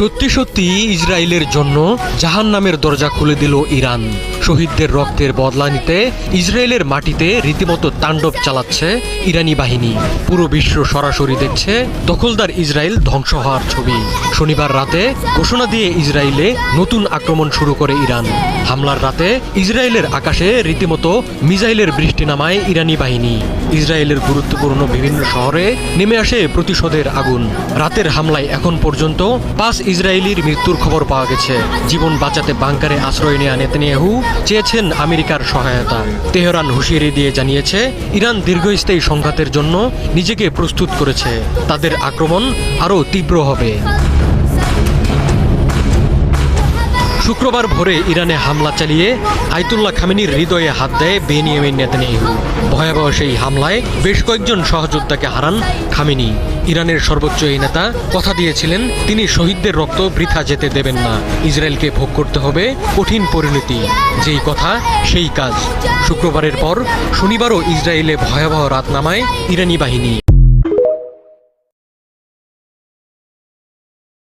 সত্যি সত্যি ইসরায়েলের জন্য জাহান্নামের দরজা খুলে দিল ইরান। শহীদদের রক্তের বদলা নিতে ইসরায়েলের মাটিতে রীতিমতো তাণ্ডব চালাচ্ছে ইরানি বাহিনী। পুরো বিশ্ব সরাসরি দেখছে দখলদার ইসরায়েল ধ্বংস হওয়ার ছবি। শনিবার রাতে ঘোষণা দিয়ে ইসরায়েলে নতুন আক্রমণ শুরু করে ইরান। হামলার রাতে ইসরায়েলের আকাশে রীতিমতো মিসাইলের বৃষ্টি নামায় ইরানি বাহিনী। ইসরায়েলের গুরুত্বপূর্ণ বিভিন্ন শহরে নেমে আসে প্রতিশোধের আগুন। রাতের হামলায় এখন পর্যন্ত 5 ইসরায়েলির মৃত্যুর খবর পাওয়া গেছে। জীবন বাঁচাতে বাংকারে আশ্রয় নেয়া নেতানিয়াহু চেয়েছেন আমেরিকার সহায়তা। তেহরান হুঁশিয়ারি দিয়ে জানিয়েছে ইরান দীর্ঘস্থায়ী সংঘাতের জন্য নিজেকে প্রস্তুত করেছে। তাদের আক্রমণ আরও তীব্র হবে। শুক্রবার ভোরে ইরানে হামলা চালিয়ে আয়াতুল্লাহ খামেনির হৃদয়ে হাত দেয় বেনিয়ামিন নেতানিয়াহু। ভয়াবহ সেই হামলায় বেশ কয়েকজন সহযোদ্ধাকে হারান খামেনি। ইরানের সর্বোচ্চ এই নেতা কথা দিয়েছিলেন তিনি শহীদদের রক্ত বৃথা যেতে দেবেন না। ইসরায়েলকে ভোগ করতে হবে কঠিন পরিণতি। যেই কথা সেই কাজ। শুক্রবারের পর শনিবারও ইসরায়েলে ভয়াবহ রাত নামায় ইরানি বাহিনী।